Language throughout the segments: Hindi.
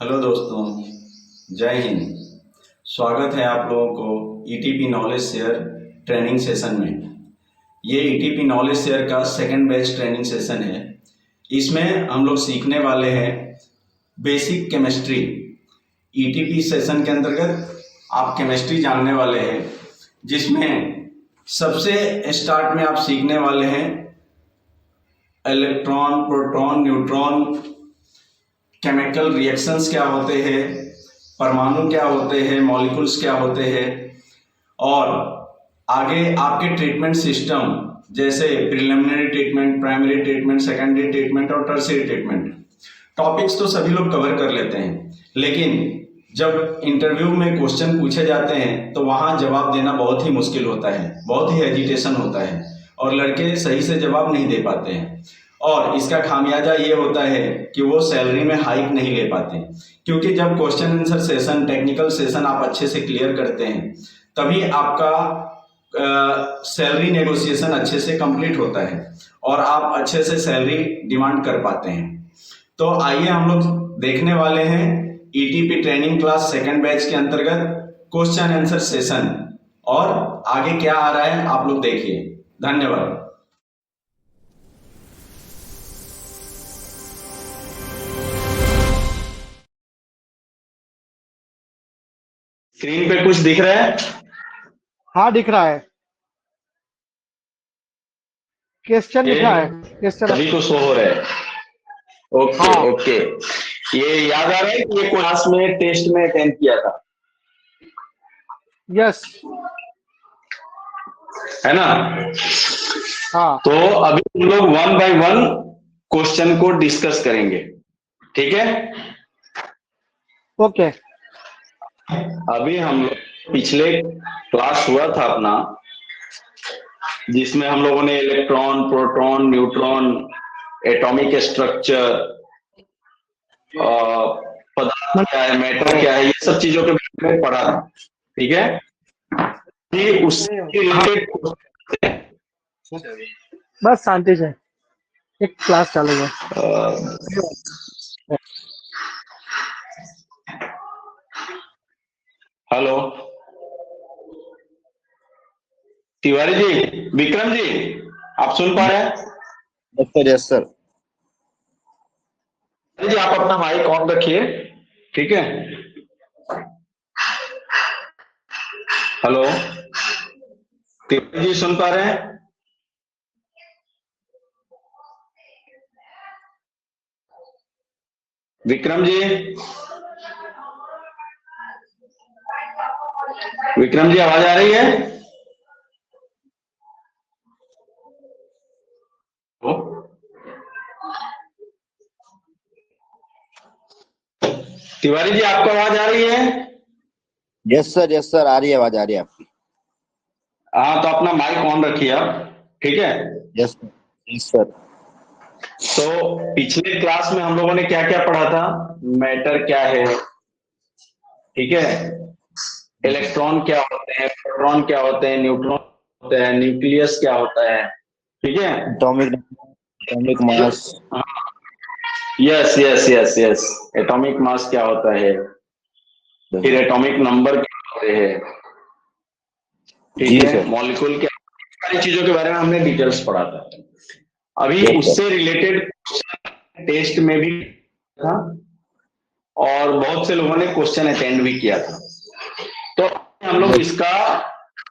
हेलो दोस्तों, जय हिंद। स्वागत है आप लोगों को ETP knowledge share training session में। ये ईटीपी नॉलेज शेयर का सेकंड बैच ट्रेनिंग सेशन है। इसमें हम लोग सीखने वाले हैं बेसिक केमिस्ट्री। ईटीपी सेशन के अंतर्गत आप केमिस्ट्री जानने वाले हैं, जिसमें सबसे स्टार्ट में आप सीखने वाले हैं electron, proton, neutron, chemical reactions क्या होते हैं, परमाणु क्या होते हैं, मॉलिक्यूल्स क्या होते हैं, और आगे आपके ट्रीटमेंट सिस्टम जैसे preliminary treatment, primary treatment, secondary treatment और टर्शियरी ट्रीटमेंट। टॉपिक्स तो सभी लोग कवर कर लेते हैं, लेकिन जब इंटरव्यू में क्वेश्चन पूछे जाते हैं तो वहाँ जवाब देना बहुत ही मुश्किल होता है, बहुत ही हेजिटेशन होता है और लड़के सही से जवाब नहीं दे पाते हैं। और इसका खामियाजा ये होता है कि वो सैलरी में हाइक नहीं ले पाते, क्योंकि जब question answer session, technical session आप अच्छे से क्लियर करते हैं तभी आपका सैलरी नेगोशिएशन अच्छे से कंप्लीट होता है और आप अच्छे से सैलरी डिमांड कर पाते हैं। तो आइए हम लोग देखने वाले हैं ETP training class second batch के अंतर्गत क्वेश्चन आंसर सेशन, और आगे क्या आ रहा है आप लोग देखिए। धन्यवाद। स्क्रीन पे कुछ दिख रहा है? हाँ दिख रहा है, क्वेश्चन दिख रहा है, क्वेश्चन सभी को शो हो रहा है? ओके हाँ। ओके। ये याद आ रहा है कि ये क्लास में टेस्ट में अटेंड किया था, यस। है ना? हाँ तो अभी हम लोग वन बाय वन क्वेश्चन को डिस्कस करेंगे, ठीक है? ओके। अभी हम लोग पिछले क्लास हुआ था अपना, जिसमें हम लोगों ने electron, proton, neutron, atomic structure, पदार्थ क्या है, मैटर क्या है, ये सब चीजों के बारे में पढ़ा था, ठीक है? कि उसके रिलेटेड बस शांति से एक क्लास चालू है। हेलो तिवारी जी, विक्रम जी, आप सुन पा रहे हैं? Yes sir, yes sir. जी आप अपना माइक ऑन रखिए, ठीक है? हेलो तिवारी जी, सुन पा रहे हैं? विक्रम जी, विक्रम जी आवाज आ रही है? तिवारी जी, आपको आवाज आ रही है? यस सर, यस सर, आ रही है, आवाज आ रही है आपकी। हाँ, तो अपना माइक ऑन रखिए आप, ठीक है? Yes yes sir. तो पिछले क्लास में हम लोगों ने क्या क्या पढ़ा था? मैटर क्या है, ठीक है? इलेक्ट्रॉन क्या होते हैं, प्रोटॉन क्या होते हैं, न्यूट्रॉन होते हैं, न्यूक्लियस क्या होता है, ठीक है? Atomic mass. Yes yes yes yes, atomic mass क्या होता है, फिर एटॉमिक नंबर क्या होते हैं, जी ठीक है? सर। मॉलिक्यूल क्या, सारी चीजों के बारे में हमने डिटेल्स पढ़ा था। अभी यस सर। उससे रिलेटेड टेस्ट में भी था और बहुत से लोगों ने क्वेश्चन अटेंड भी किया था। तो हम लोग इसका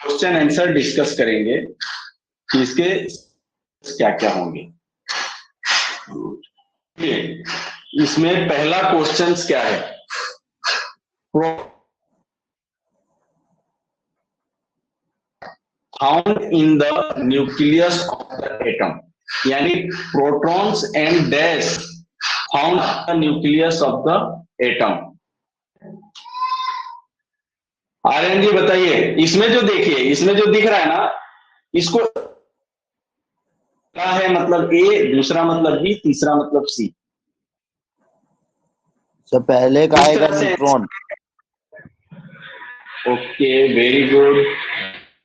क्वेश्चन आंसर डिस्कस करेंगे कि इसके क्या क्या होंगे। इसमें पहला क्वेश्चन क्या है? Found in the nucleus of the atom, यानी protons and dash found the nucleus of the atom. Aryan ji बताइए, इसमें जो देखिए, इसमें जो दिख रहा है ना, इसको क्या है? मतलब ए, दूसरा मतलब बी, तीसरा मतलब सी। सर पहले का आएगा न्यूट्रॉन। Okay, very good.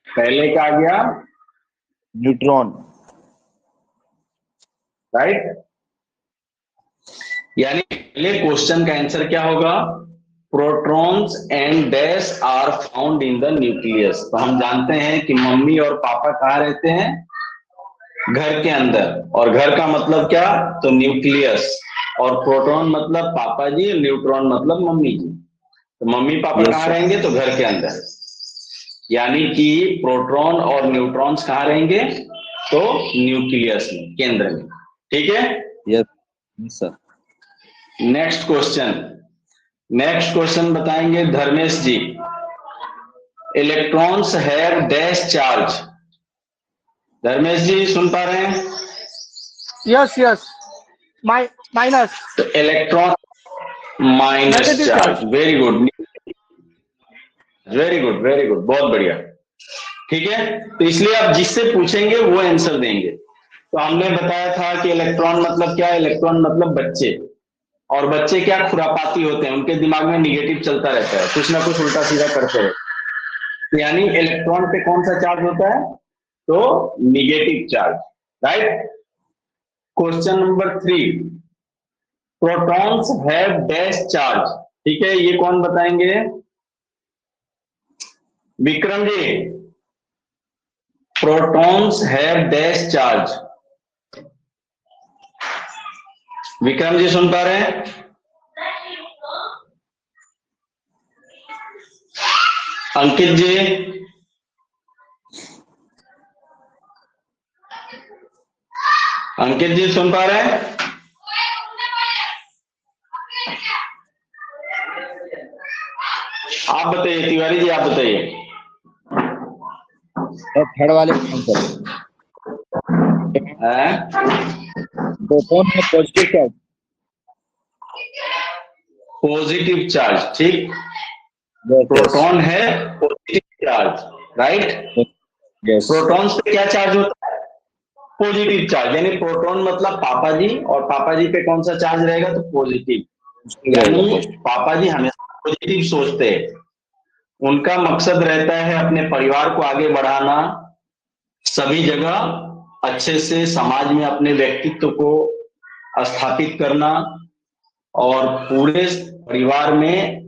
पहले का आ गया न्यूट्रॉन। राइट। यानी पहले क्वेश्चन का आंसर क्या होगा, protons and dash are found in the nucleus. तो हम जानते हैं कि मम्मी और पापा कहाँ रहते हैं, घर के अंदर। और घर का मतलब क्या, तो न्यूक्लियस। और प्रोटॉन मतलब पापा जी, न्यूट्रॉन मतलब मम्मी जी। तो मम्मी पापा यस कहाँ सर। रहेंगे, तो घर के अंदर। यानी कि प्रोटॉन और न्यूट्रॉन्स कहाँ रहेंगे, तो न्यूक्लियस में, केंद्र में। ठीक है। Yes sir. Next question, next question बताएंगे Dharmesh ji. Electrons have dash charge. Dharmesh ji सुन पा रहे हैं? यस यस, माइनस, तो electron minus negative charge, charge. Very good, very good, very good, बहुत बढ़िया। ठीक है, तो इसलिए आप जिससे पूछेंगे वो आंसर देंगे। तो हमने बताया था कि इलेक्ट्रॉन मतलब क्या है, इलेक्ट्रॉन मतलब बच्चे। और बच्चे क्या खुरापाती होते हैं, उनके दिमाग में निगेटिव चलता रहता है, कुछ ना कुछ उल्टा सीधा करते रहते हैं। तो यानी इलेक्ट्रॉन पे कौन सा चार्ज होता है, तो negative charge. Right. Question number 3, protons have dash charge. ठीक है, ये कौन बताएंगे, Vikram ji. Protons have dash charge, Vikram ji सुन पा रहे हैं? अंकित जी, अंकित जी सुन पा रहे हैं? आप बताइए, तिवारी जी आप बताइए। सर थर्ड वाले कौन सर? प्रोटॉन है पॉजिटिव चार्ज। पॉजिटिव चार्ज, ठीक। यस यस प्रोटॉन है positive charge, right. Yes. Protons पे क्या चार्ज होता है, पॉजिटिव चार्ज। यानी प्रोटॉन मतलब पापा जी, और पापा जी पे कौन सा चार्ज रहेगा, तो पॉजिटिव। रहेगा यानी पॉजिटिव। पापा जी हमेशा पॉजिटिव सोचते हैं। उनका मकसद रहता है अपने परिवार को आगे बढ़ाना, सभी जगह अच्छे से समाज में अपने व्यक्तित्व को स्थापित करना, और पूरे परिवार में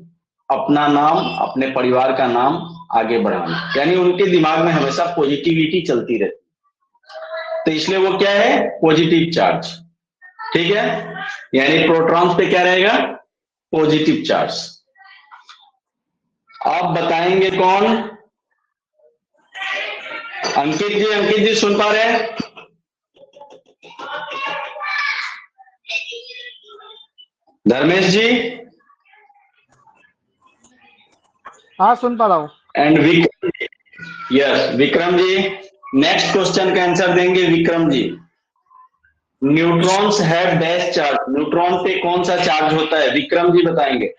अपना नाम, अपने परिवार का नाम आगे बढ़ाना। यानी उनके दिमाग में हमेशा पॉजिटिविटी चलती रहती, तो इसलिए वो क्या है, पॉजिटिव चार्ज। ठीक है, यानी प्रोटॉन्स पे क्या रहेगा, पॉजिटिव चार्ज। आप बताएंगे कौन, अंकित जी, अंकित जी सुन पा रहे हैं? धर्मेश जी हाँ सुन पा रहा हूँ। And Vikram ji, yes Vikram ji. Next question का आंसर देंगे Vikram ji. Neutrons have dash charge, neutron पे कौन सा चार्ज होता है, विक्रम जी बताएंगे।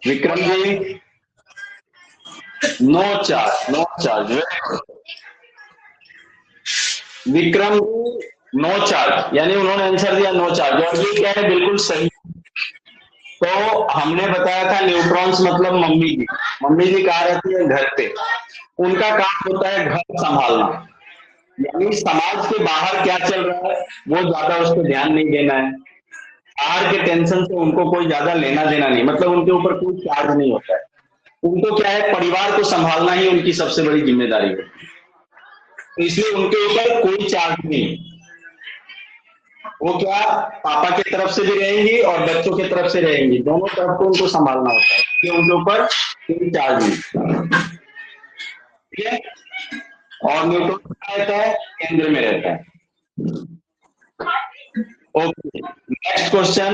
Vikram ji, no charge, no charge. Vikram ji no charge, यानी उन्होंने आंसर दिया नो चार्ज, और ये क्या है, बिल्कुल सही। तो हमने बताया था न्यूट्रॉन्स मतलब मम्मी जी। मम्मी जी कहाँ रहती है, घर पे। उनका काम होता है घर संभालना, यानी समाज के बाहर क्या चल रहा है वो ज्यादा उस पर ध्यान नहीं देना है। बाहर के टेंशन से उनको कोई ज्यादा लेना देना नहीं, मतलब उनके ऊपर कोई चार्ज नहीं होता है। उनको क्या है, परिवार को संभालना ही उनकी सबसे बड़ी जिम्मेदारी है। तो इसलिए उनके ऊपर कोई चार्ज नहीं। वो क्या, पापा की तरफ से भी रहेंगी और बच्चों की तरफ से रहेंगी, दोनों तरफ को उनको संभालना होता है, कि उनके ऊपर कोई चार्ज नहीं। ठीक है, और न्यूट्रॉन रहता है, केंद्र में रहता है। Okay, next question.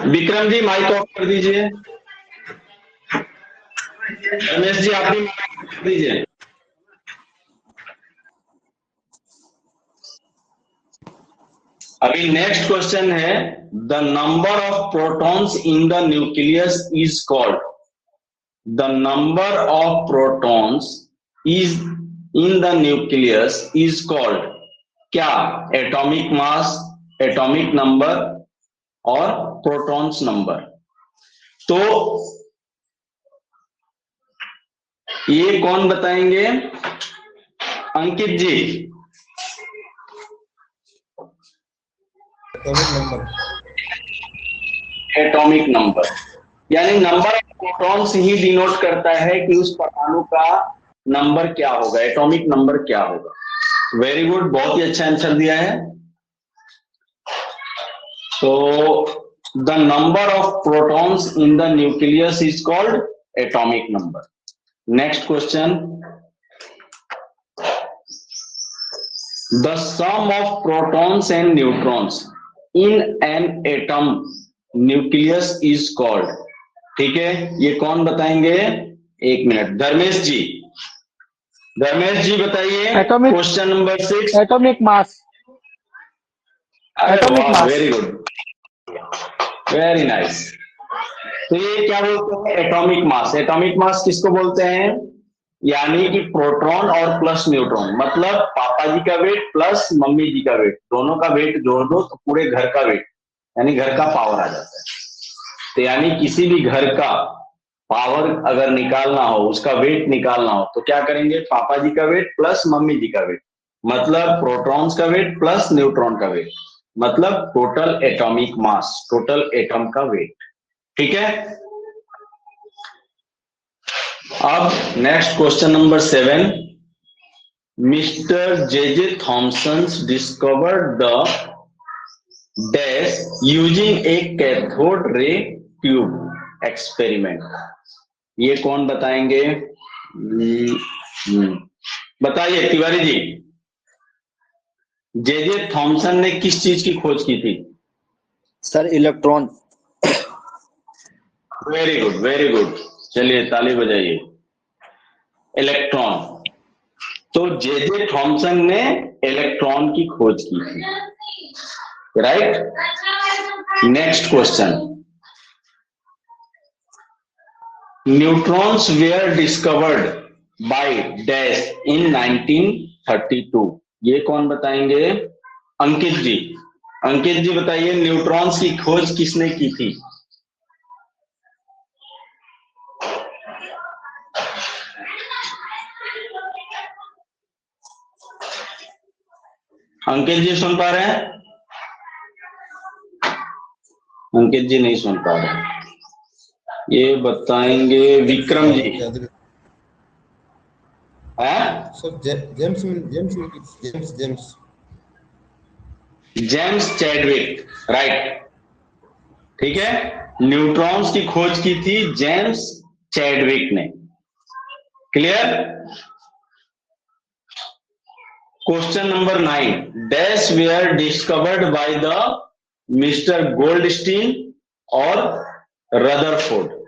Vikram ji mike off कर दीजिए, रमेश जी आप भी माइक ऑफ कर दीजिए। अभी नेक्स्ट क्वेश्चन है, the number of protons in the nucleus is called, the number of protons is in the nucleus is called, क्या, एटॉमिक मास, एटॉमिक नंबर, और प्रोटॉन्स नंबर। तो ये कौन बताएंगे, Ankit ji. Atomic number. Atomic number यानी नंबर ऑफ प्रोटॉन्स ही डिनोट करता है कि उस परमाणु का नंबर क्या होगा, एटॉमिक नंबर क्या होगा। वेरी गुड, बहुत ही अच्छा आंसर दिया है। तो the number of protons in the nucleus is called atomic number. Next question, the sum of protons and neutrons in an atom nucleus is called. ठीक है, ये कौन बताएंगे? एक मिनट, धर्मेश जी, धर्मेश जी बताइए। Atomic- question number 6। Atomic mass. Atomic mass. Very good, very nice. तो ये क्या बोलते हैं? Atomic mass. एटॉमिक मास किसको बोलते हैं? यानी कि प्रोटॉन और प्लस न्यूट्रॉन, मतलब पापा जी का वेट प्लस मम्मी जी का वेट, दोनों का वेट जोड़ दो तो पूरे घर का वेट, यानी घर का पावर आ जाता है। तो यानी किसी भी घर का पावर अगर निकालना हो, उसका वेट निकालना हो, तो क्या करेंगे? पापा जी का वेट प्लस मम्मी जी का वेट, मतलब प्रोटॉन्स का वेट प्लस न्यूट्रॉन का वेट, मतलब total atomic mass, total atom का वेट। ठीक है। अब next question number 7, mister J Thomson discovered the dash using A cathode ray tube experiment. ये कौन बताएंगे? बताइए तिवारी जी, जे थॉमसन ने किस चीज की खोज की थी? Sir electron. Very good, very good, चलिए ताली बजाइए। इलेक्ट्रॉन। तो जे थॉमसन ने इलेक्ट्रॉन की खोज की थी, right. Next question, neutrons were discovered by dash in 1932। ये कौन बताएंगे? अंकित जी, अंकित जी बताइए, न्यूट्रॉन्स की खोज किसने की थी? अंकित जी सुन पा रहे हैं? अंकित जी नहीं सुन पा रहे हैं। ये बताएंगे विक्रम जी। है sir James James James James Chadwick, right. ठीक है, न्यूट्रॉन्स की खोज की थी जेम्स चैडविक ने। Clear. Question number 9, dash were discovered by the mister Goldstein और रदरफोर्ड।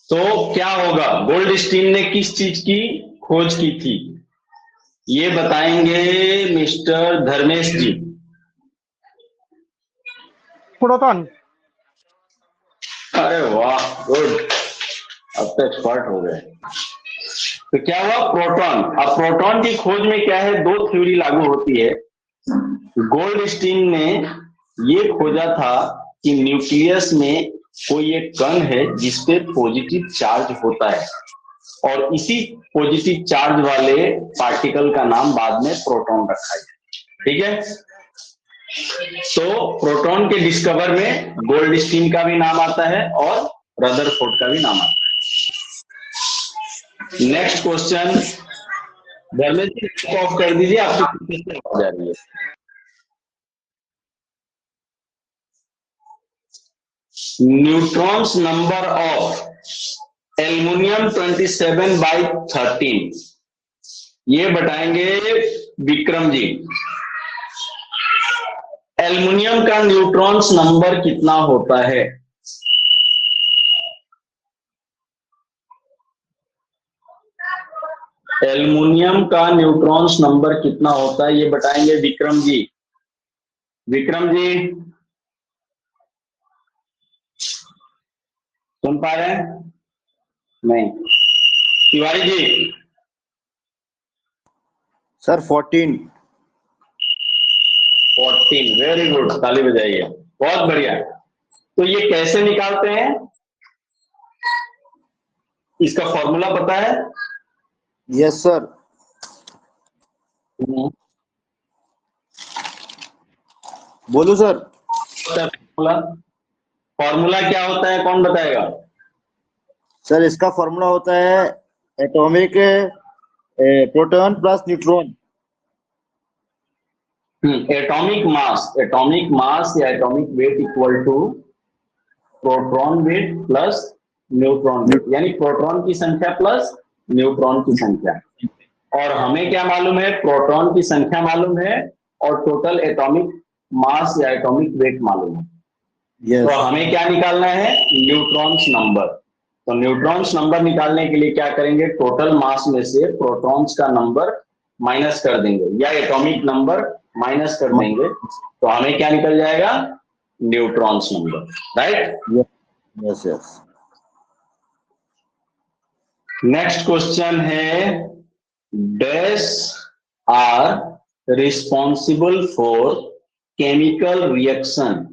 तो क्या होगा? गोल्डस्टीन ने किस चीज की खोज की थी? ये बताएंगे मिस्टर धर्मेश जी। प्रोटॉन। अरे वाह, गुड, अब तो एक्सपर्ट हो गए। तो क्या हुआ? प्रोटॉन। अब प्रोटॉन की खोज में क्या है? दो थ्योरी लागू होती है। गोल्डस्टीन ने ये खोजा था कि न्यूक्लियस में कोई एक कण है जिसपे पॉजिटिव चार्ज होता है, और इसी पॉजिटिव चार्ज वाले पार्टिकल का नाम बाद में प्रोटॉन रखा है। ठीक है। तो प्रोटॉन के डिस्कवर में गोल्डस्टीन का भी नाम आता है और रदरफोर्ड का भी नाम आता है। Next question, Dharmesh ji off कर दीजिए, आपकी पीछे से आवाज आ रही है। न्यूट्रॉन्स नंबर ऑफ एल्युमिनियम 27/13, ये बताएंगे विक्रम जी। एल्युमिनियम का न्यूट्रॉन्स नंबर कितना होता है? एल्युमिनियम का न्यूट्रॉन्स नंबर कितना होता है, ये बताएंगे विक्रम जी। विक्रम जी सुन पा रहे हैं? नहीं। तिवारी जी। सर 14। 14, वेरी गुड, ताली बजाइए, बहुत बढ़िया। तो ये कैसे निकालते हैं? इसका फॉर्मूला पता है? Yes sir. बोलू सर? फॉर्मूला फॉर्मूला क्या होता है, कौन बताएगा? सर इसका फॉर्मूला होता है atomic proton plus neutron. Atomic mass या atomic weight equal to proton weight plus neutron weight, यानी प्रोटॉन की संख्या प्लस न्यूट्रॉन की संख्या। और हमें क्या मालूम है? प्रोटॉन की संख्या मालूम है और टोटल एटॉमिक मास या एटॉमिक वेट मालूम है। यस तो हमें क्या निकालना है? Neutrons number. तो न्यूट्रॉन्स नंबर निकालने के लिए क्या करेंगे? टोटल मास में से प्रोटॉन्स का नंबर माइनस कर देंगे या एटॉमिक नंबर माइनस कर देंगे, तो हमें क्या निकल जाएगा? Neutrons number, right? Yes yes. Next question है, dash are responsible for chemical reaction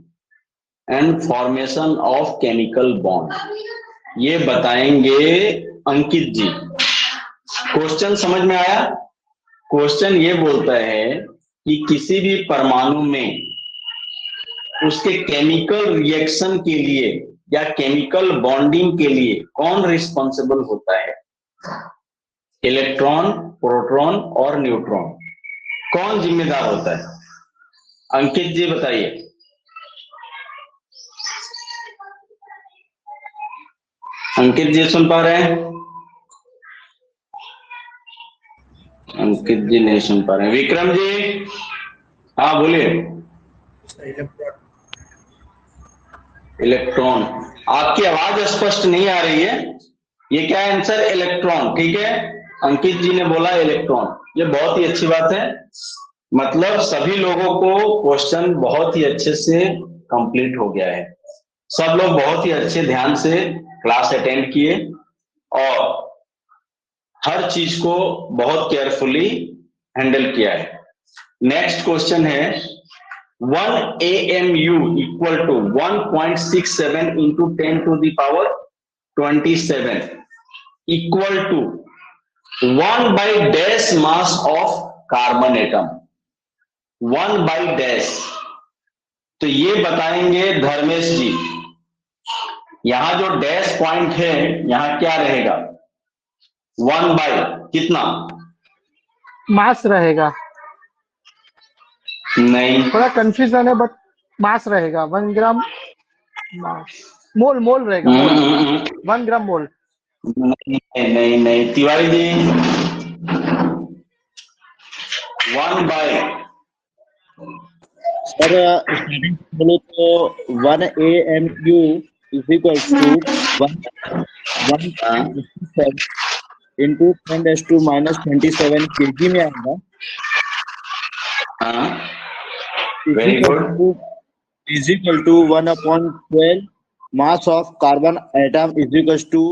and formation of chemical bond. ये बताएंगे अंकित जी। क्वेश्चन समझ में आया? क्वेश्चन ये बोलता है कि किसी भी परमाणु में उसके केमिकल रिएक्शन के लिए या केमिकल बॉन्डिंग के लिए कौन रिस्पॉन्सिबल होता है? इलेक्ट्रॉन, प्रोटॉन और न्यूट्रॉन, कौन जिम्मेदार होता है? अंकित जी बताइए। अंकित जी सुन पा रहे हैं? अंकित जी नहीं सुन पा रहे हैं। विक्रम जी, हाँ बोलिए। इलेक्ट्रॉन। आपकी आवाज स्पष्ट नहीं आ रही है। ये क्या आंसर? इलेक्ट्रॉन, ठीक है। अंकित जी ने बोला इलेक्ट्रॉन, ये बहुत ही अच्छी बात है। मतलब सभी लोगों को क्वेश्चन बहुत ही अच्छे से कंप्लीट हो गया है। सब लोग बहुत ही अच्छे ध्यान से क्लास अटेंड किए और हर चीज को बहुत केयरफुली हैंडल किया है। नेक्स्ट क्वेश्चन है, 1 AMU equal to 1.67 into 10 to the power 27 equal to 1 by dash mass of carbon atom. 1 by dash, तो ये बताएंगे धर्मेश जी। यहां जो डैश पॉइंट है, यहां क्या रहेगा? 1 बाई कितना? मास रहेगा। नहीं, थोड़ा कंफ्यूजन है, बट मास रहेगा। 1 ग्राम मास, मोल रहेगा। मोल 1 ग्राम मोल। नहीं नहीं Tiwari ji, 1 by sir starting बोलो तो 1 AMU is equal to 1 into 10⁻⁻27 kg में आएगा। Very good. Is equal to 1/12 mass of carbon atom is equal to